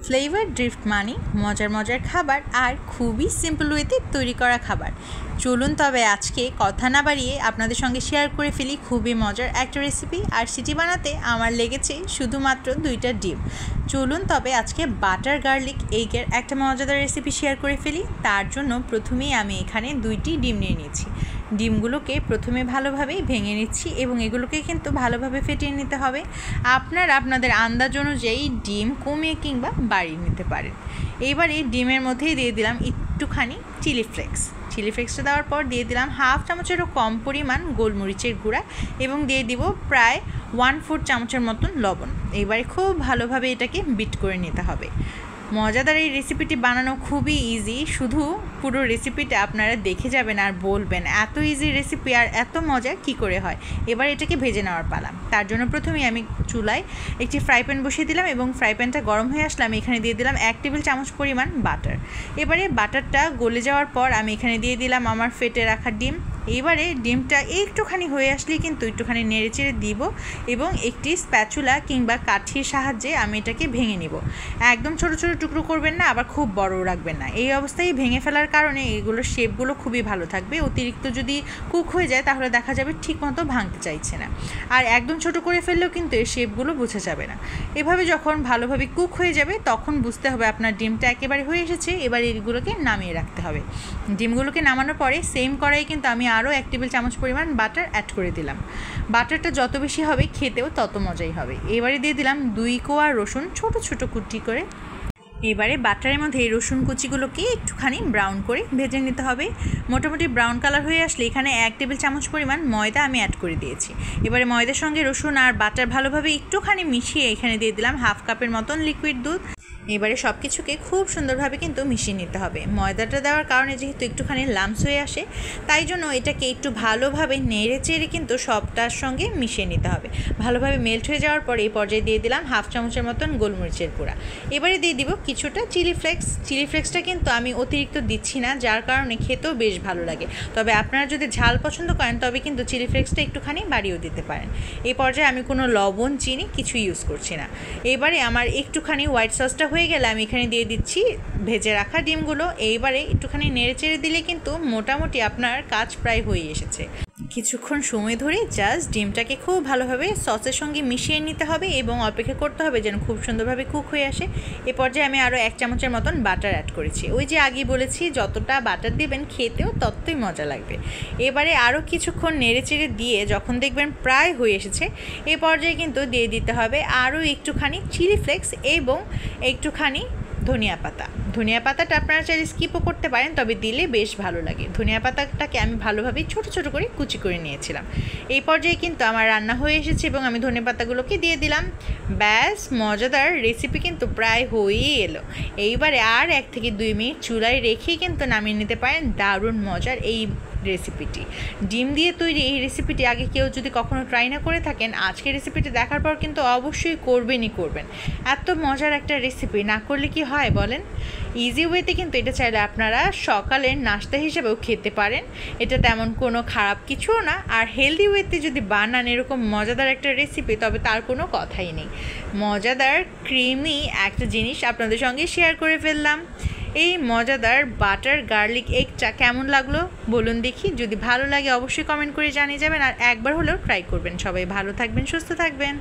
Flavour drift মানে মজার মজার খাবার আর খুবই সিম্পল ওয়েতে তৈরি করা খাবার। চলুন তবে আজকে কথা না বাড়িয়ে আপনাদের সঙ্গে শেয়ার করে ফেলি খুবই মজার একটা রেসিপি। আর সেটি বানাতে আমার লেগেছে শুধুমাত্র 2টা ডিম। চলুন তবে আজকে বাটার গার্লিক এগের একটা মজাদার রেসিপি শেয়ার করে ফেলি। তার জন্য প্রথমেই আমি এখানে 2টি ডিম নিয়ে নিয়েছি। ডিমগুলোকে প্রথমে ভালোভাবে ভেঙে নিচ্ছি এবং এগুলোকে কিন্তু ভালোভাবে ফেটিয়ে নিতে হবে। আপনারা আপনাদের আন্দাজ অনুযায়ী ডিম কমিয়ে কিংবা বাড়িয়ে নিতে পারেন। এবারে ডিমের মধ্যেই দিয়ে দিলাম একটুখানি চিলি ফ্লেক্সটা দেওয়ার পর দিয়ে দিলাম 1/2 চামচেরও কম পরিমাণ গোলমরিচের গুঁড়া এবং দিয়ে দিব প্রায় 1/4 চামচের মতন লবণ। এবারে খুব ভালোভাবে এটাকে বিট করে নিতে হবে। মজাদার এই রেসিপিটি বানানো খুবই ইজি, শুধু পুরো রেসিপিটা আপনারা দেখে যাবেন আর বলবেন এত ইজি রেসিপি আর এত মজা কি করে হয়। এবার এটাকে ভেজে নেওয়ার পালা। তার জন্য প্রথমেই আমি চুলায় একটি ফ্রাই প্যান বসিয়ে দিলাম এবং ফ্রাই প্যানটা গরম হয়ে আসলে আমি এখানে দিয়ে দিলাম 1 টেবিল চামচ পরিমাণ বাটার। এবারে বাটারটা গলে যাওয়ার পর আমি এখানে দিয়ে দিলাম আমার ফেটে রাখা ডিম। এবারে ডিমটা একটুখানি হয়ে আসলেই কিন্তু একটুখানি নেড়েচেড়ে দিব এবং একটি স্প্যাচুলা কিংবা কাঠির সাহায্যে আমি এটাকে ভেঙে নিব। একদম ছোট ছোট টুকরো করবেন না, আবার খুব বড় রাখবেন না। এই অবস্থায় ভেঙে ফেলার কারণে এগুলোর শেপগুলো খুবই ভালো থাকবে। অতিরিক্ত যদি কুক হয়ে যায় তাহলে দেখা যাবে ঠিকমতো ভাঙতে চাইছে না, আর একদম ছোট করে ফেললেও কিন্তু এর শেপগুলো বোঝা যাবে না। এভাবে যখন ভালোভাবে কুক হয়ে যাবে তখন বুঝতে হবে আপনার ডিমটা একেবারে হয়ে এসেছে। এবার এগুলোকে নামিয়ে রাখতে হবে। ডিমগুলোকে নামানোর পরে সেম কড়াই কিন্তু আমি আরও 1 টেবিল চামচ পরিমাণ বাটার অ্যাড করে দিলাম। বাটারটা যত বেশি হবে খেতেও তত মজাই হবে। এবারে দিয়ে দিলাম 2 কোয়া রসুন ছোট ছোট কুচি করে। এবারে বাটারের মধ্যে এই রসুন কুচিগুলোকে একটুখানি ব্রাউন করে ভেজে নিতে হবে। মোটামুটি ব্রাউন কালার হয়ে আসলে এখানে 1 টেবিল চামচ পরিমাণ ময়দা আমি অ্যাড করে দিয়েছি। এবারে ময়দার সঙ্গে রসুন আর বাটার ভালোভাবে একটুখানি মিশিয়ে এখানে দিয়ে দিলাম 1/2 কাপের মতন লিকুইড দুধ। এবারে সব কিছুকে খুব সুন্দরভাবে কিন্তু মিশিয়ে নিতে হবে। ময়দাটা দেওয়ার কারণে যেহেতু একটুখানি লাম্পস হয়ে আসে, তাই জন্য এটাকে একটু ভালোভাবে নেড়ে চেড়ে কিন্তু সবটার সঙ্গে মিশিয়ে নিতে হবে। ভালোভাবে মেল্ট হয়ে যাওয়ার পর এই পর্যায়ে দিয়ে দিলাম 1/2 চামচের মতন গোলমরিচের গুঁড়া। এবারে দিয়ে দিব কিছুটা চিলি ফ্লেক্সটা কিন্তু আমি অতিরিক্ত দিচ্ছি না, যার কারণে খেতেও বেশ ভালো লাগে। তবে আপনারা যদি ঝাল পছন্দ করেন তবে কিন্তু চিলি ফ্লেক্সটা একটুখানি বাড়িয়েও দিতে পারেন। এই পর্যায়ে আমি কোনো লবণ চিনি কিছু ইউজ করছি না। এবারে আমার একটুখানি হোয়াইট সসটা হয়ে গেলে আমি এখানে দিয়ে দিচ্ছি ভেজে রাখা ডিমগুলো। এইবারে একটুখানি নেড়ে চেড়ে দিলে কিন্তু মোটামুটি আপনার কাজ প্রায় হয়ে এসেছে। কিছুক্ষণ সময় ধরে জাস্ট ডিমটাকে খুব ভালোভাবে সসের সঙ্গে মিশিয়ে নিতে হবে এবং অপেক্ষা করতে হবে যেন খুব সুন্দরভাবে কুক হয়ে আসে। এ পর্যায়ে আমি আরও 1 চামচের মতন বাটার অ্যাড করেছি। ওই যে আগেই বলেছি যতটা বাটার দেবেন খেতেও ততই মজা লাগবে। এবারে আরও কিছুক্ষণ নেড়ে চেড়ে দিয়ে যখন দেখবেন প্রায় হয়ে এসেছে, এ পর্যায়ে কিন্তু দিয়ে দিতে হবে আরও একটুখানি চিলি ফ্লেক্স এবং একটুখানি ধনিয়া পাতাটা আপনারা চাইলে স্কিপও করতে পারেন, তবে দিলে বেশ ভালো লাগে। ধনিয়া পাতাটাকে আমি ভালোভাবে ছোট ছোট করে কুচি করে নিয়েছিলাম। এই পর্যায়ে কিন্তু আমার রান্না হয়ে এসেছে এবং আমি ধনিয়া পাতাগুলোকে দিয়ে দিলাম। ব্যাস, মজাদার রেসিপি কিন্তু প্রায় হয়েই এলো। এইবারে আর 1 থেকে 2 মিনিট চুলায় রেখেই কিন্তু নামিয়ে নিতে পারেন দারুণ মজার এই রেসিপিটি। ডিম দিয়ে তৈরি এই রেসিপিটি আগে কেউ যদি কখনো ট্রাই না করে থাকেন, আজকের রেসিপিটি দেখার পর কিন্তু অবশ্যই করবেন। এত মজার একটা রেসিপি না করলে কি হয় বলেন। ইজি ওয়েতে কিন্তু এটা চাইলে আপনারা সকালের নাস্তা হিসেবেও খেতে পারেন। এটা তেমন কোনো খারাপ কিছুও না। আর হেলদি ওয়েতে যদি বানান এরকম মজাদার একটা রেসিপি তবে তার কোনো কথাই নেই। মজাদার ক্রিমি একটা জিনিস আপনাদের সঙ্গে শেয়ার করে ফেললাম। এই মজাদার বাটার গার্লিক এগটা কেমন লাগলো বলুন দেখি। যদি ভালো লাগে অবশ্যই কমেন্ট করে জানিয়ে যাবেন আর একবার হলেও ট্রাই করবেন। সবাই ভালো থাকবেন, সুস্থ থাকবেন।